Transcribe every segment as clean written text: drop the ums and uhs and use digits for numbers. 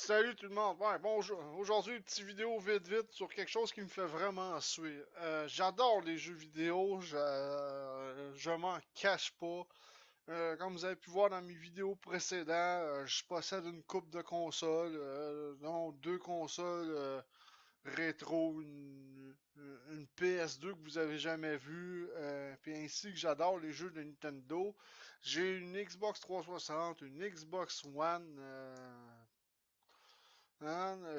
Salut tout le monde. Ouais, bonjour. Aujourd'hui, une petite vidéo vite sur quelque chose qui me fait vraiment suer. J'adore les jeux vidéo, je m'en cache pas. Comme vous avez pu voir dans mes vidéos précédentes, je possède une coupe de consoles, non, deux consoles rétro, une PS2 que vous avez jamais vue, puis ainsi que j'adore les jeux de Nintendo. J'ai une Xbox 360, une Xbox One.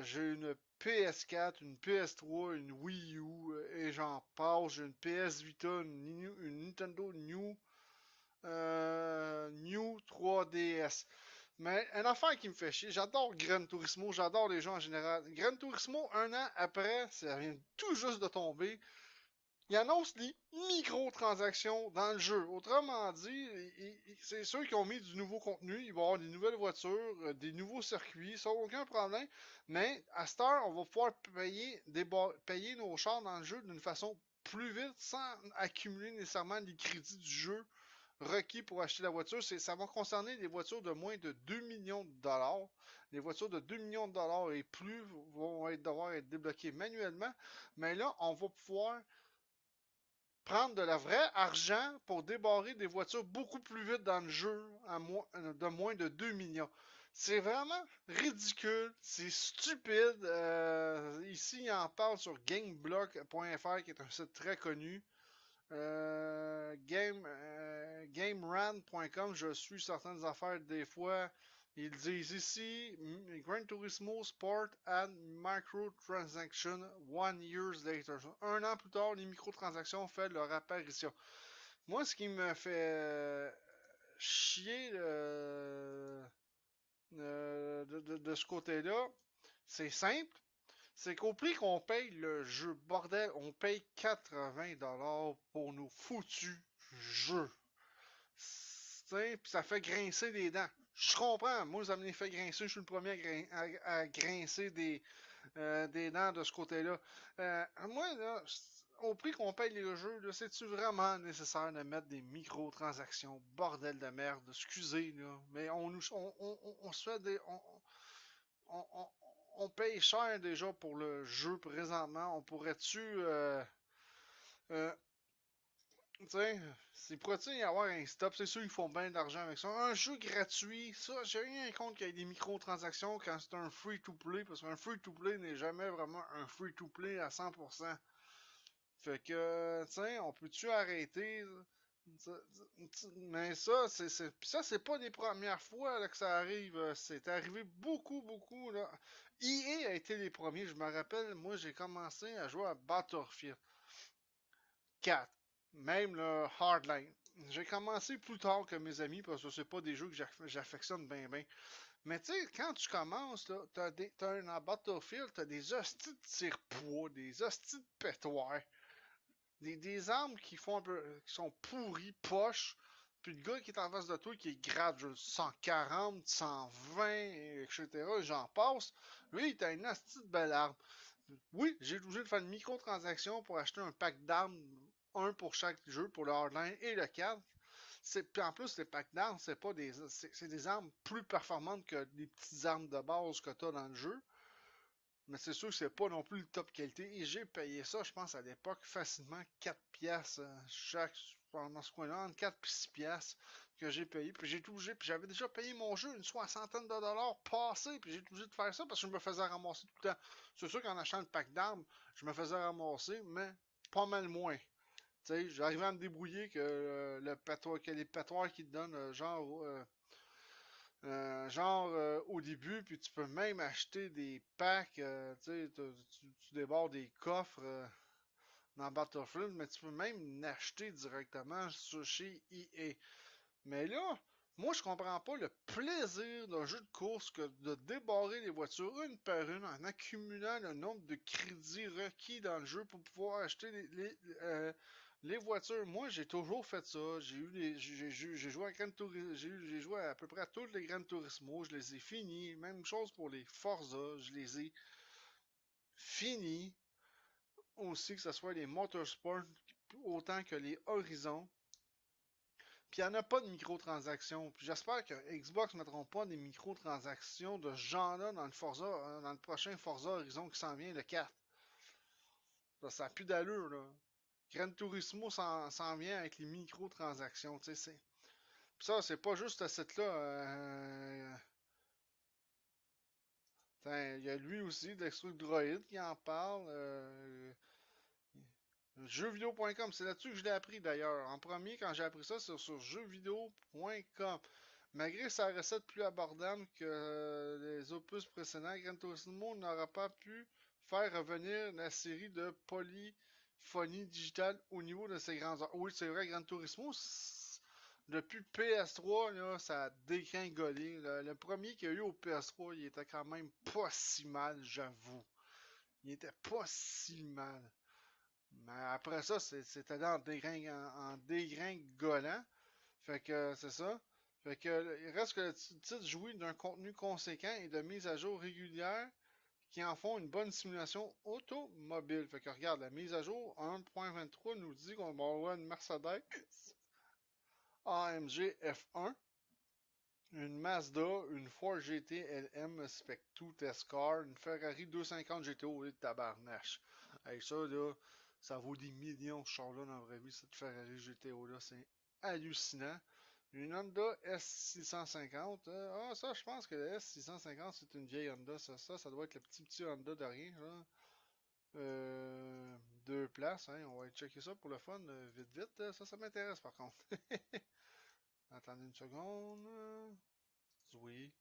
J'ai une PS4, une PS3, une Wii U et j'en passe. J'ai une PS Vita, une Nintendo New 3DS. Mais une affaire qui me fait chier, j'adore Gran Turismo, j'adore les jeux en général. Gran Turismo, un an après, ça vient tout juste de tomber. Il annonce les microtransactions dans le jeu. Autrement dit, c'est ceux qui ont mis du nouveau contenu. Il va y avoir des nouvelles voitures, des nouveaux circuits, sans aucun problème. Mais à cette heure, on va pouvoir payer nos chars dans le jeu d'une façon plus vite sans accumuler nécessairement les crédits du jeu requis pour acheter la voiture. Ça va concerner les voitures de moins de 2 millions de dollars. Les voitures de 2 millions de dollars et plus vont devoir être débloquées manuellement. Mais là, on va pouvoir prendre de la vraie argent pour débarrer des voitures beaucoup plus vite dans le jeu de moins de 2 millions. C'est vraiment ridicule, c'est stupide. Ici, il en parle sur GameBlock.fr, qui est un site très connu. GameRant.com, je suis certaines affaires des fois. Ils disent ici Gran Turismo Sport and Microtransaction 1 year later. Un an plus tard, les microtransactions font leur apparition. Moi, ce qui me fait chier de ce côté-là, c'est simple. C'est qu'au prix qu'on paye le jeu, bordel, on paye 80$ pour nos foutus jeux. Puis ça fait grincer des dents. Je comprends, moi ça me fait grincer, je suis le premier à grincer des dents de ce côté-là. Moi, là, au prix qu'on paye les jeux, c'est-tu vraiment nécessaire de mettre des microtransactions? Bordel de merde, excusez, là. Mais on se fait des. On, on- on paye cher déjà pour le jeu présentement. On pourrait-tu. Euh, Tu sais, c'est pourrait-il y avoir un stop? C'est sûr qu'ils font bien d'argent avec ça. Un jeu gratuit, ça, j'ai rien contre qu'il y ait des microtransactions quand c'est un free-to-play, parce qu'un free-to-play n'est jamais vraiment un free-to-play à 100%. Fait que, tu sais, on peut-tu arrêter? Mais ça, c'est pas les premières fois là, que ça arrive. C'est arrivé beaucoup, là. EA a été les premiers. Je me rappelle, moi, j'ai commencé à jouer à Battlefield 4, même le Hardline. J'ai commencé plus tard que mes amis parce que c'est pas des jeux que j'affectionne bien. Mais tu sais, quand tu commences, là, t'as un Battlefield, t'as des hosties de tire-poids, des hosties de pétoirs, des armes qui font un peu, qui sont pourries, poches, puis le gars qui est en face de toi qui est grade 140, 120, etc., j'en passe, lui, il a une hostie de belle arme. Oui, j'ai obligé de faire une microtransaction pour acheter un pack d'armes, un pour chaque jeu, pour le hardline et le 4. Puis en plus, les packs d'armes, c'est des armes plus performantes que les petites armes de base que tu as dans le jeu. Mais c'est sûr que c'est pas non plus le top qualité. Et j'ai payé ça, je pense, à l'époque, facilement 4 piastres chaque, dans ce coin-là, entre 4 et 6 piastres que j'ai payé. Puis j'ai tout obligé, puis j'avais déjà payé mon jeu une soixantaine de dollars passé, puis j'ai tout obligé de faire ça parce que je me faisais ramasser tout le temps. C'est sûr qu'en achetant le pack d'armes, je me faisais ramasser, mais pas mal moins. Tu sais, j'arrivais à me débrouiller que les pétoirs qui te donnent, au début, puis tu peux même acheter des packs, tu sais, tu débordes des coffres dans Battlefield, mais tu peux même l'acheter directement chez EA. Mais là, moi je comprends pas le plaisir d'un jeu de course que de débarrer les voitures une par une en accumulant le nombre de crédits requis dans le jeu pour pouvoir acheter les voitures. Moi j'ai toujours fait ça. J'ai joué à j'ai joué à peu près à toutes les Gran Turismo, je les ai finis. Même chose pour les Forza, je les ai finis. Aussi que ce soit les Motorsport autant que les Horizon. Puis il n'y en a pas de microtransactions. Puis j'espère que Xbox ne mettront pas des microtransactions de ce genre-là dans le Forza, dans le prochain Forza Horizon qui s'en vient, le 4. Ça n'a plus d'allure, là. Gran Turismo s'en vient avec les microtransactions, tu sais. Puis ça, c'est pas juste ce site-là. Il y a lui aussi, Dextro Droid, qui en parle. Jeuxvideo.com, c'est là-dessus que je l'ai appris d'ailleurs. En premier, quand j'ai appris ça, c'est sur jeuxvideo.com. Malgré sa recette plus abordable que les opus précédents, Gran Turismo n'aura pas pu faire revenir la série de polyphonie digitale au niveau de ses grands heures. Oui, c'est vrai, Gran Turismo, depuis PS3, là, ça a dégringolé. Le premier qu'il y a eu au PS3, il était quand même pas si mal, j'avoue. Il était pas si mal. Mais après ça, c'était allé en dégringolant. Fait que c'est ça. Fait que il reste que le titre jouit d'un contenu conséquent et de mises à jour régulières qui en font une bonne simulation automobile. Fait que regarde, la mise à jour 1.23 nous dit qu'on va avoir une Mercedes AMG F1, une Mazda, une Ford GT LM Spec 2 Test Car, une Ferrari 250 GTO au lieu de tabarnache. Avec ça, là, ça vaut des millions ce char-là dans la vraie vie, cette Ferrari GTO-là. C'est hallucinant. Une Honda S650. Ça, je pense que la S650, c'est une vieille Honda. Ça doit être le petit Honda de rien. Là. Deux places. Hein, on va aller checker ça pour le fun. Vite, vite. Ça m'intéresse par contre. Attendez une seconde. Oui.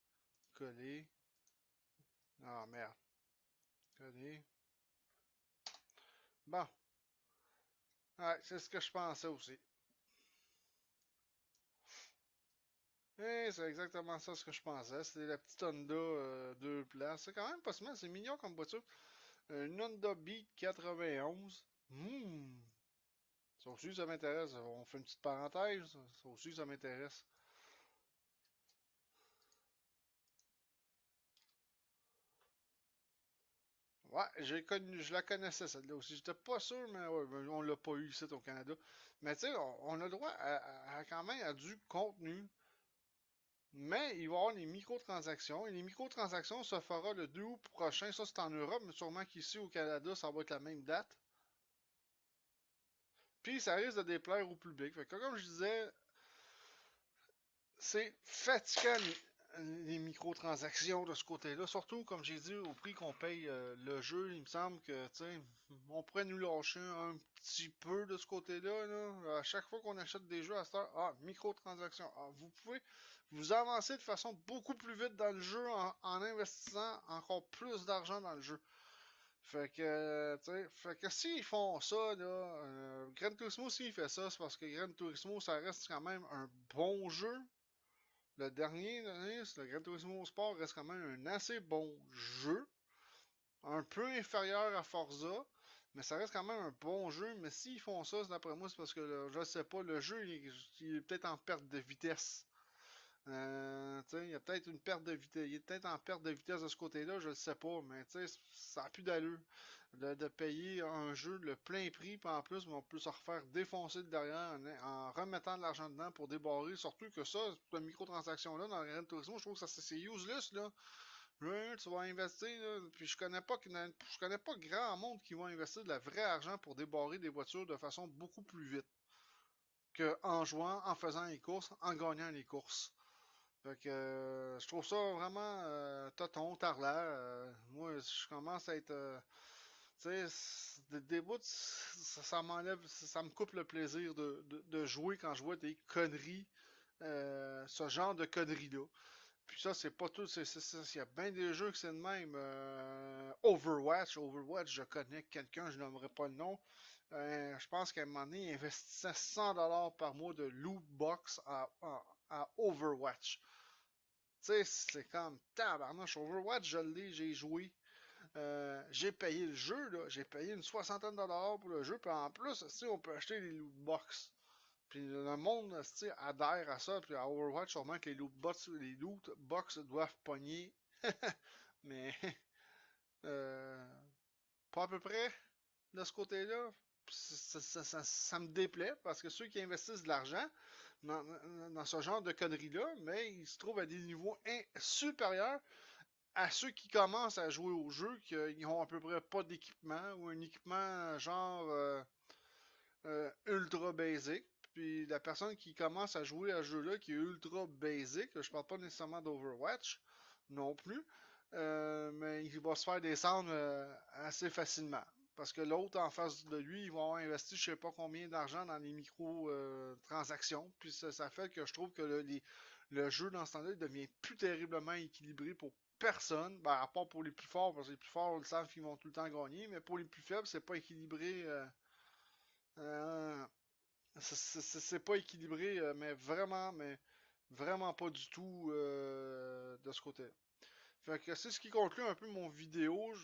Coller. Ah, merde. Coller. Bon. Ouais, c'est ce que je pensais aussi. C'est exactement ça ce que je pensais. C'était la petite Honda deux places. C'est quand même pas mal. C'est mignon comme voiture. Une Honda Beat 91. Ça aussi, ça m'intéresse. On fait une petite parenthèse. Ça aussi, ça m'intéresse. Ouais, je la connaissais celle-là aussi. J'étais pas sûr, mais ouais, on l'a pas eu ici au Canada. Mais tu sais, on a le droit quand même à du contenu. Mais il va y avoir les microtransactions. Et les microtransactions se fera le 2 août prochain. Ça, c'est en Europe, mais sûrement qu'ici au Canada, ça va être la même date. Puis ça risque de déplaire au public. Fait que comme je disais, c'est fatigant les microtransactions de ce côté-là. Surtout, comme j'ai dit, au prix qu'on paye le jeu, il me semble que, tu sais, on pourrait nous lâcher un petit peu de ce côté-là. Là. À chaque fois qu'on achète des jeux à cette heure, microtransactions. Vous pouvez vous avancer de façon beaucoup plus vite dans le jeu en investissant encore plus d'argent dans le jeu. Fait que, tu sais, fait que s'ils font ça, là, Gran Turismo, s'il fait ça, c'est parce que Gran Turismo, ça reste quand même un bon jeu. Le dernier, le Gran Turismo Sport, reste quand même un assez bon jeu. Un peu inférieur à Forza, mais ça reste quand même un bon jeu. Mais s'ils font ça, d'après moi, c'est parce que, je sais pas, le jeu, il est peut-être en perte de vitesse. Il y a peut-être une perte de vitesse. Il est peut-être en perte de vitesse de ce côté-là, je ne sais pas, mais ça n'a plus d'allure de payer un jeu le plein prix, puis en plus, on peut se refaire défoncer de derrière en remettant de l'argent dedans pour débarrer. Surtout que ça, cette microtransaction-là dans Gran Turismo, je trouve que ça c'est useless, là. Tu vas investir, là, puis je connais pas grand monde qui va investir de la vraie argent pour débarrer des voitures de façon beaucoup plus vite que en jouant, en faisant les courses, en gagnant les courses. Fait que je trouve ça vraiment toton, tarlaire. Moi, je commence à être. Tu sais, des bouts, ça m'enlève, ça me coupe le plaisir de jouer quand je vois des conneries, ce genre de conneries-là. Puis ça, c'est pas tout, il y a bien des jeux que c'est de même. Overwatch, je connais quelqu'un, je nommerai pas le nom. Je pense qu'à un moment donné, il investissait 100$ par mois de loot box à Overwatch. Tu sais, c'est comme tabarnouche. Overwatch, je l'ai, j'ai joué. J'ai payé le jeu, là. J'ai payé une soixantaine de dollars pour le jeu. Puis en plus, on peut acheter les loot box. Puis le monde adhère à ça. Puis à Overwatch, sûrement que les loot box doivent pogner. Mais euh, pas à peu près de ce côté-là. Ça me déplaît parce que ceux qui investissent de l'argent, dans ce genre de conneries-là, mais ils se trouvent à des niveaux supérieurs à ceux qui commencent à jouer au jeu, qui ont à peu près pas d'équipement ou un équipement genre ultra basic. Puis la personne qui commence à jouer à ce jeu-là, qui est ultra basic, je parle pas nécessairement d'Overwatch non plus, mais il va se faire descendre assez facilement. Parce que l'autre en face de lui, il va avoir investi je sais pas combien d'argent dans les micro-transactions. Puis ça fait que je trouve que le jeu dans ce temps-là devient plus terriblement équilibré pour personne. Ben, à part pour les plus forts, parce que les plus forts, ils savent qu'ils vont tout le temps gagner. Mais pour les plus faibles, c'est pas équilibré. Euh, c'est pas équilibré, mais vraiment pas du tout de ce côté. Fait que c'est ce qui conclut un peu mon vidéo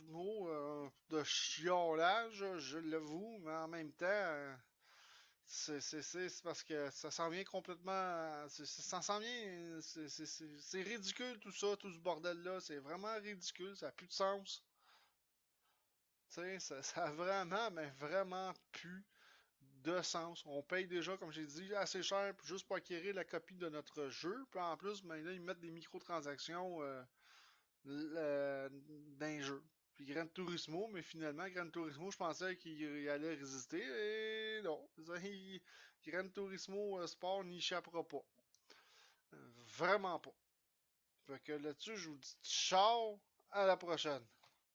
de chiolage, je l'avoue, mais en même temps, c'est parce que ça s'en vient complètement. Ça s'en vient. C'est ridicule tout ça, tout ce bordel-là. C'est vraiment ridicule, ça a plus de sens. Tu sais, ça a vraiment, mais vraiment plus de sens. On paye déjà, comme j'ai dit, assez cher juste pour acquérir la copie de notre jeu. Puis en plus, ben là, ils mettent des microtransactions dans les jeux. Puis Gran Turismo, mais finalement, Gran Turismo, je pensais qu'il allait résister. Et non. Gran Turismo Sport n'y échappera pas. Vraiment pas. Fait que là-dessus, je vous dis ciao, à la prochaine.